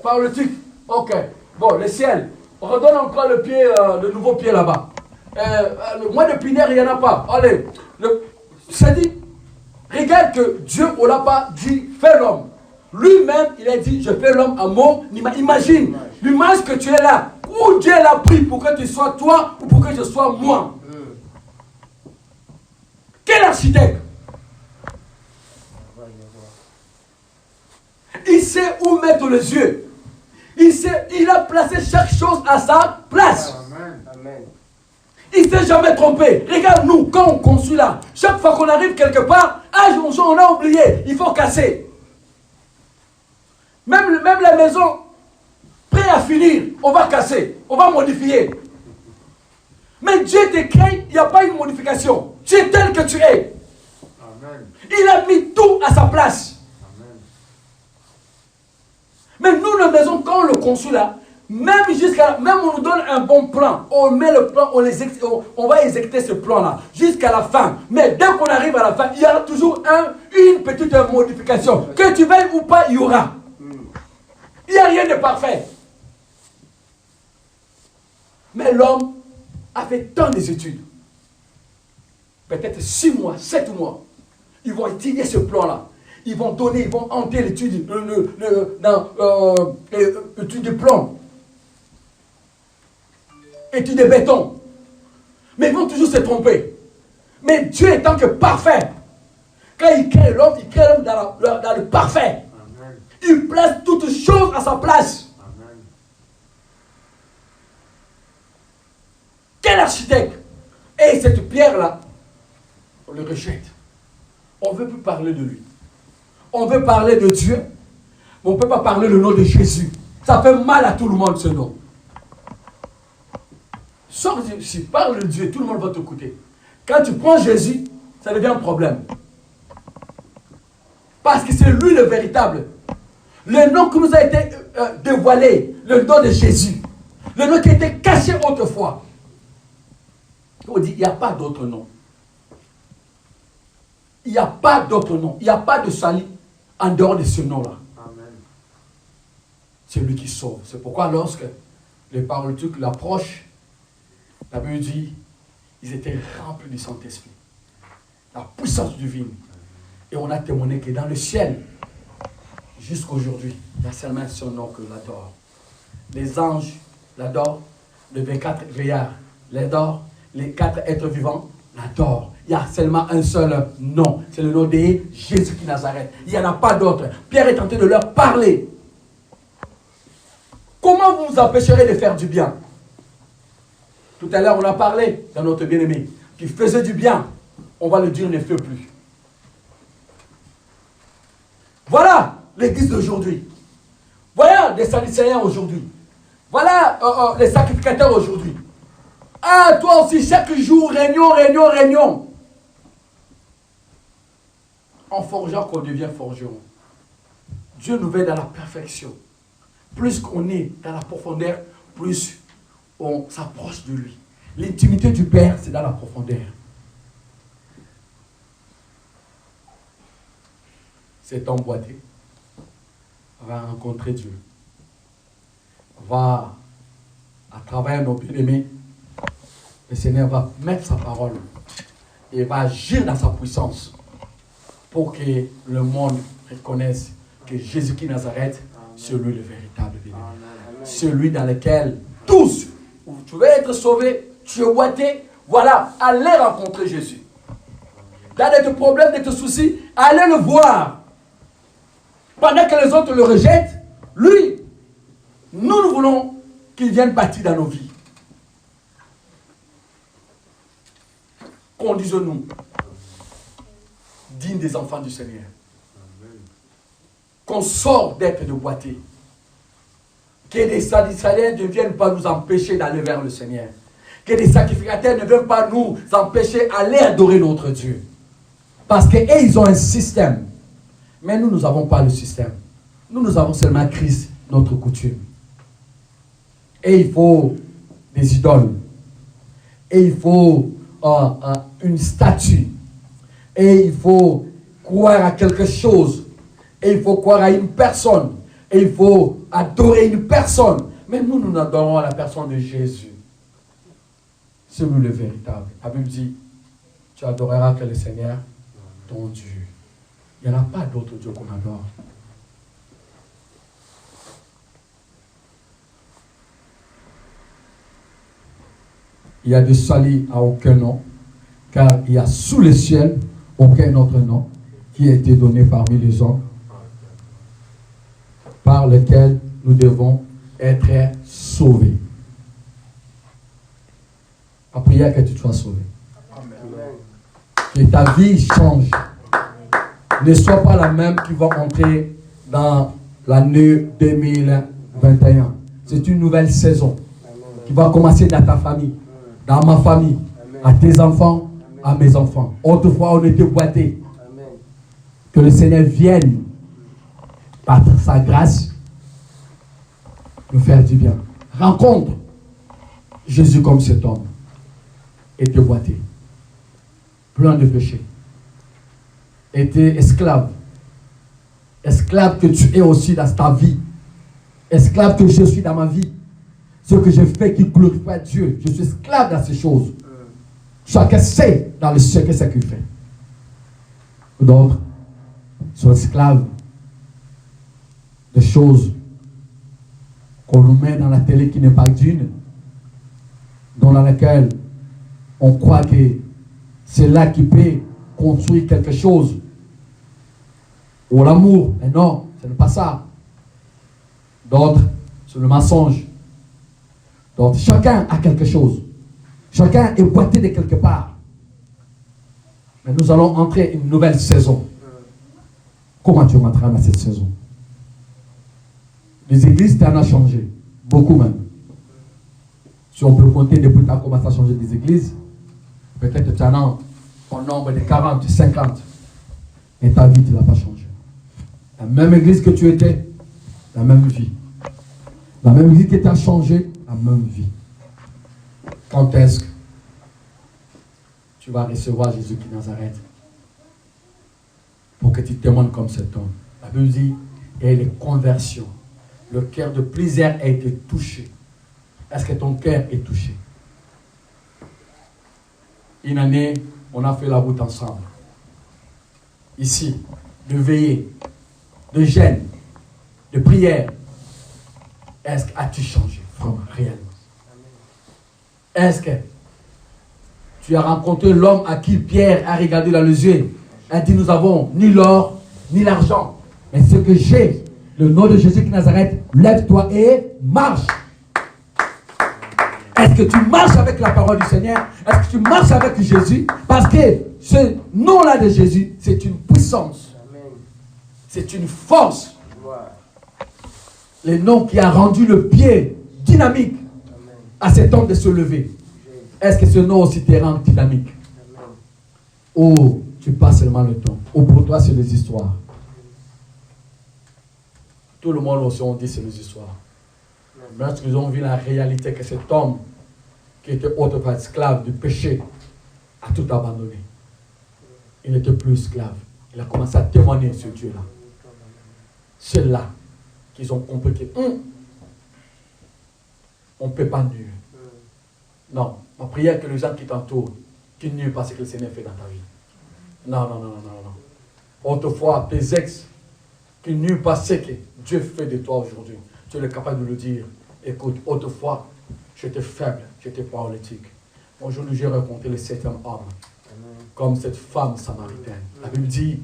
Par le truc, ok. Bon, le ciel, on redonne encore le nouveau pied là-bas. Le mois de pinaire, il n'y en a pas. Allez, c'est dit, regarde que Dieu, on l'a pas dit, fais l'homme. Lui-même, il a dit, je fais l'homme à mon image. Imagine, l'image que tu es là, où Dieu l'a pris pour que tu sois toi ou pour que je sois moi. Quel architecte? Il sait où mettre les yeux. Il a placé chaque chose à sa place. Amen. Il ne s'est jamais trompé. Regarde nous, quand on construit là, chaque fois qu'on arrive quelque part, on a oublié, il faut casser. Même la maison, prêt à finir, on va casser, on va modifier. Mais Dieu te crée, il n'y a pas une modification. Tu es tel que tu es. Amen. Il a mis tout à sa place. Amen. Mais nous, la maison, quand on le construit là, même on nous donne un bon plan, on met le plan, on va exécuter ce plan-là jusqu'à la fin. Mais dès qu'on arrive à la fin, il y aura toujours une petite modification. Que tu veuilles ou pas, il y aura. Il n'y a rien de parfait. Mais l'homme a fait tant d'études. Peut-être 6 mois, 7 mois. Ils vont étudier ce plan-là. Ils vont hanter l'étude, l'étude de plomb. Étude de béton. Mais ils vont toujours se tromper. Mais Dieu étant que parfait, quand il crée l'homme, il crée l'homme dans le parfait. Amen. Il place toutes choses à sa place. Amen. Quel architecte! Et cette pierre-là, on le rejette. On ne veut plus parler de lui. on veut parler de Dieu, mais on ne peut pas parler le nom de Jésus. Ça fait mal à tout le monde ce nom. Sauf si tu parles de Dieu, tout le monde va t'écouter. Quand tu prends Jésus, ça devient un problème. Parce que c'est lui le véritable. Le nom qui nous a été dévoilé, le nom de Jésus. Le nom qui était caché autrefois. On dit, il n'y a pas d'autre nom. Il n'y a pas d'autre nom. Il n'y a pas de salut en dehors de ce nom-là. C'est lui qui sauve. C'est pourquoi lorsque les paralytiques l'approchent, la Bible dit, ils étaient remplis du Saint-Esprit. La puissance divine. Et on a témoigné que dans le ciel, jusqu'aujourd'hui, il y a seulement son nom que l'adore. Les anges l'adorent, les 24 vieillards l'adorent, les 4 êtres vivants l'adorent. Il y a seulement un seul nom. C'est le nom de Jésus qui Nazareth. Il n'y en a pas d'autre. Pierre est en train de leur parler. Comment vous vous empêcherez de faire du bien? Tout à l'heure, on a parlé dans notre bien-aimé qui faisait du bien. On va le dire, ne fait plus. Voilà l'église d'aujourd'hui. Voilà les Sadducéens aujourd'hui. Voilà les sacrificateurs aujourd'hui. Ah, toi aussi, chaque jour, réunion. En forgeant qu'on devient forgeron. Dieu nous veut dans la perfection. Plus qu'on est dans la profondeur, plus on s'approche de lui. L'intimité du Père, c'est dans la profondeur. Cet homme boité va rencontrer Dieu. Va, à travers nos bien-aimés, le Seigneur va mettre sa parole et va agir dans sa puissance pour que le monde reconnaisse que Jésus qui Nazareth, c'est lui le véritable bien-aimé. Celui dans lequel tous, où tu veux être sauvé, tu es boité, voilà, allez rencontrer Jésus. Dans tes problèmes, dans tes soucis, allez le voir. Pendant que les autres le rejettent, lui, nous voulons qu'il vienne bâtir dans nos vies. Conduisons-nous dignes des enfants du Seigneur. Qu'on sorte d'être de boité. Que les Sadducéens ne viennent pas nous empêcher d'aller vers le Seigneur. Que les sacrificateurs ne viennent pas nous empêcher d'aller adorer notre Dieu. Parce qu'eux, ils ont un système. Mais nous n'avons pas le système. Nous avons seulement Christ, notre coutume. Et il faut des idoles. Et il faut une statue. Et il faut croire à quelque chose. Et il faut croire à une personne. Et il faut adorer une personne. Mais nous adorons la personne de Jésus. C'est lui le véritable. La Bible dit, tu adoreras que le Seigneur, ton Dieu. Il n'y en a pas d'autre Dieu qu'on adore. Il y a de salut à aucun nom, car il y a sous le ciel aucun autre nom qui a été donné parmi les hommes, par lequel nous devons être sauvés. La prière que tu sois sauvé. Que ta vie change. Ne sois pas la même qui va entrer dans l'année 2021. C'est une nouvelle saison qui va commencer dans ta famille, dans ma famille, à tes enfants, à mes enfants. Autrefois, on était boités. Que le Seigneur vienne, par sa grâce, nous faire du bien. Rencontre Jésus comme cet homme. Était boité, plein de péchés. Était esclave. Esclave que tu es aussi dans ta vie. Esclave que je suis dans ma vie. Ce que je fais qui glorifie pas Dieu. Je suis esclave dans ces choses. Chacun sait dans le ciel ce qu'il fait. D'autres sont esclaves de choses qu'on nous met dans la télé qui n'est pas d'une, dans laquelle on croit que c'est là qui peut construire quelque chose. Ou l'amour. Mais non, ce n'est pas ça. D'autres, c'est le mensonge. Donc, chacun a quelque chose. Chacun est boité de quelque part. Mais nous allons entrer une nouvelle saison. comment tu rentreras dans cette saison. Les églises, tu en as changé. Beaucoup même. Si on peut compter depuis que tu as commencé à changer des églises, peut-être que tu en as en nombre de 40, 50. Et ta vie, tu ne l'as pas changé. La même église que tu étais, la même vie. La même vie qui t'a changé, la même vie. Quand est-ce que tu vas recevoir Jésus qui Nazareth pour que tu témoignes comme cet homme? La Bible dit, et les conversions. Le cœur de plusieurs a été touché. Est-ce que ton cœur est touché? Une année, on a fait la route ensemble. Ici, de veillée, de jeûne, de prière. Est-ce que as-tu changé, vraiment, réellement? Est-ce que tu as rencontré l'homme à qui Pierre a regardé dans les yeux? Il a dit, nous avons ni l'or, ni l'argent. Mais ce que j'ai, le nom de Jésus de Nazareth, lève-toi et marche. Est-ce que tu marches avec la parole du Seigneur? Est-ce que tu marches avec Jésus? Parce que ce nom-là de Jésus, c'est une puissance. C'est une force. Le nom qui a rendu le pied dynamique à cet homme de se lever. Est-ce que ce nom aussi te rend dynamique? Oh, tu passes seulement le temps. Oh, pour toi, c'est des histoires. Tout le monde aussi, on dit c'est des histoires. Mais lorsqu'ils ont vu la réalité que cet homme qui était autrefois esclave du péché a tout abandonné. Il n'était plus esclave. Il a commencé à témoigner ce Dieu-là. C'est là qu'ils ont compris qu'on ne peut pas nuire. Non, ma prière que les gens qui t'entourent, qui nuisent pas ce que le Seigneur fait dans ta vie. Non. Autrefois, tes ex, qui nuisent pas ce que Dieu fait de toi aujourd'hui. Tu es capable de le dire. Écoute, autrefois, j'étais faible, j'étais paralytique. Aujourd'hui, j'ai rencontré le 7e homme, comme cette femme samaritaine. La Bible dit,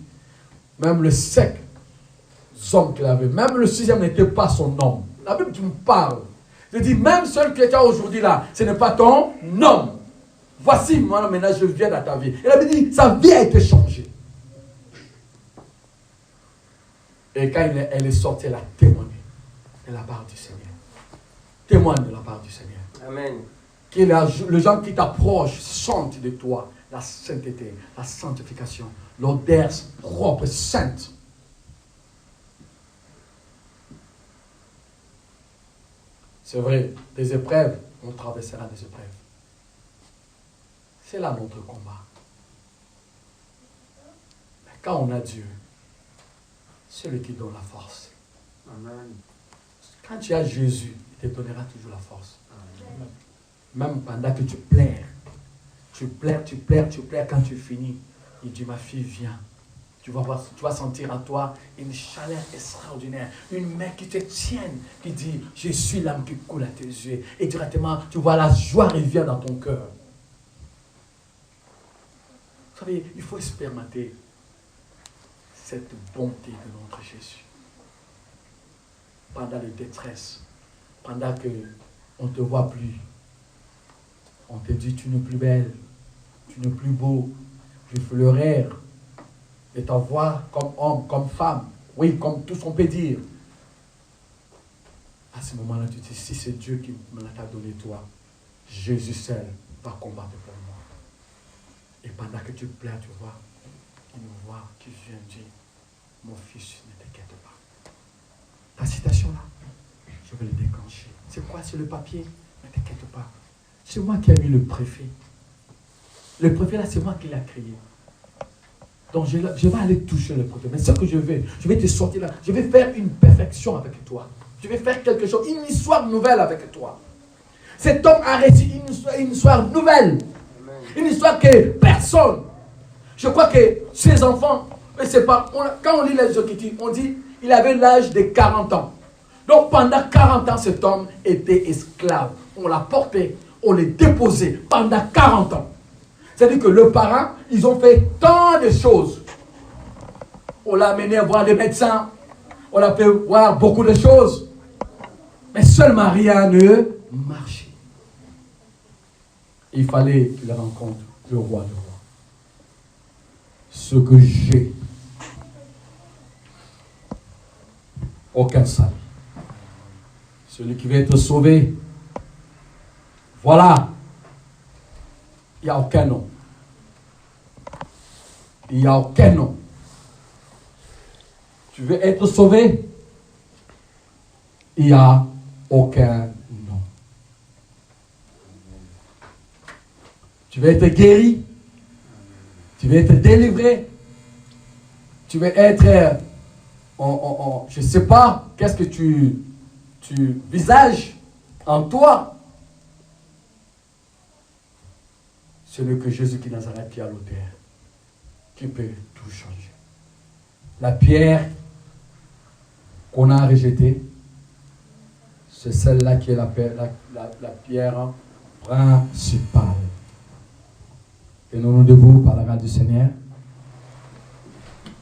même le 5 hommes qu'il avait, même le 6e n'était pas son homme. La Bible, tu me parles. Je dis, même celui qui est aujourd'hui là, ce n'est pas ton homme. Voici, moi, maintenant, je viens dans ta vie. Et la Bible dit, sa vie a été changée. Et quand elle est sortie, elle a témoigné de la part du Seigneur. Témoigne de la part du Seigneur. Amen. Que les gens qui t'approchent sentent de toi la sainteté, la sanctification, l'odeur propre, sainte. C'est vrai, des épreuves, on traversera des épreuves. C'est là notre combat. Mais quand on a Dieu, c'est lui qui donne la force. Amen. Quand tu as Jésus, il te donnera toujours la force. Amen. Même pendant que tu pleures, quand tu finis, il dit, ma fille, viens. Tu vas sentir en toi une chaleur extraordinaire, une main qui te tienne, qui dit, je suis l'âme qui coule à tes yeux. Et directement, tu vois la joie revient dans ton cœur. Vous savez, il faut expérimenter cette bonté de notre Jésus. Pendant les détresses, pendant qu'on ne te voit plus, on te dit, tu n'es plus belle, tu n'es plus beau, tu fleurir et t'en voir comme homme, comme femme, oui, comme tout ce qu'on peut dire. À ce moment-là, tu te dis, si c'est Dieu qui me l'a donné toi, Jésus seul va combattre pour moi. Et pendant que tu pleures, tu vois, il me voit, qui vient dire, mon fils, ne t'inquiète pas. Ta citation-là, je vais le déclencher. C'est quoi? C'est le papier? Ne t'inquiète pas. C'est moi qui ai mis le préfet. Le préfet là, c'est moi qui l'ai créé. Donc je vais aller toucher le préfet. Mais ce que je vais te sortir là. Je vais faire une perfection avec toi. Je vais faire quelque chose, une histoire nouvelle avec toi. Cet homme a réussi une histoire nouvelle. Une histoire que personne. Je crois que ses enfants, c'est pas, quand on lit les Écritures, on dit il avait l'âge de 40 ans. Donc pendant 40 ans, cet homme était esclave. On l'a porté, on l'a déposé pendant 40 ans. C'est-à-dire que le parent, ils ont fait tant de choses. On l'a amené voir des médecins, on l'a fait voir beaucoup de choses. Mais seulement rien ne marchait. Il fallait qu'il rencontre le roi des rois. Ce que j'ai, aucun salut. Celui qui veut être sauvé, voilà, il n'y a aucun nom. Il n'y a aucun nom. Tu veux être sauvé, il n'y a aucun nom. Tu veux être guéri, tu veux être délivré, tu veux être, je ne sais pas, qu'est-ce que tu visages en toi. Celui que Jésus qui Nazareth qui a l'auteur, qui peut tout changer. La pierre qu'on a rejetée, c'est celle-là qui est la pierre principale. Tenons-nous debout par la grâce du Seigneur.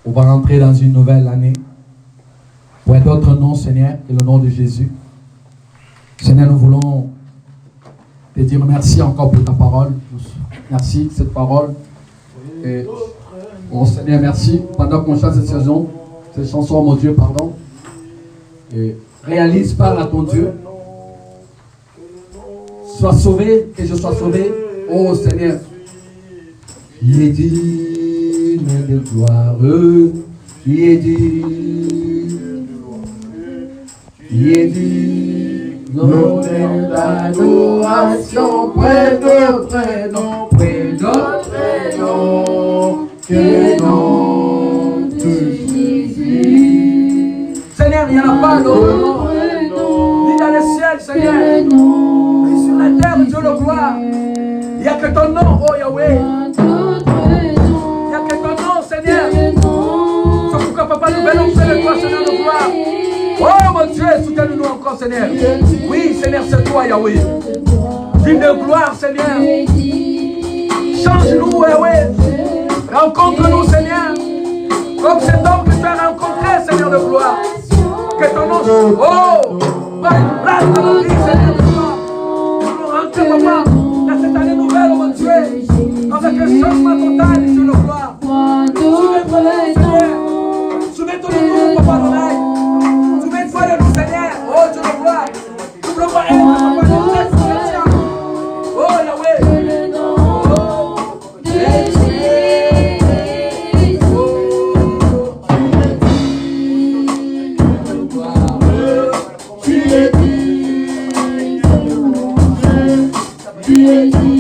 On va rentrer dans une nouvelle année. Pour un autre nom, Seigneur, et le nom de Jésus. Seigneur, nous voulons te dire merci encore pour ta parole. Merci de cette parole. Et, oh Seigneur, merci. Pendant qu'on chante cette chanson, mon Dieu, pardon. Et réalise, parle à ton Dieu. Sois sauvé, que je sois sauvé. Oh Seigneur. Il est digne de gloire. Il est digne. Il est digne. L'honneur, l'adoration, près de prénom, près de prénom, que nom de Jésus. Seigneur, il n'y en a pas d'autre nom. Ni dans le ciel, Seigneur, ni sur la terre, Dieu le gloire. Il n'y a que ton nom, oh Yahweh. Il n'y a que ton nom, Seigneur. C'est pourquoi, Papa, nous venons faire de toi, Seigneur, de gloire. Oh mon Dieu, soutiens-nous encore, Seigneur. Oui, Seigneur, c'est toi, Yahweh. Digne de gloire, Seigneur. Change-nous, Yahweh. Rencontre-nous, Seigneur. Comme cet homme que tu as rencontré, Seigneur de gloire. Que ton nom, oh, va une place dans nos vies, Seigneur de gloire. Nous rentrer, Papa, dans cette année nouvelle, oh mon Dieu. Avec un changement total, Dieu de gloire. Souviens-toi de nous, Seigneur. Souviens-toi de nous, Papa Donaï. Souviens-toi de nous, Seigneur. Oh, Dieu de gloire. Nous voulons pas être, Papa, dans cette situation. Oh, Yahweh. Oh, Jésus. Tu es digne,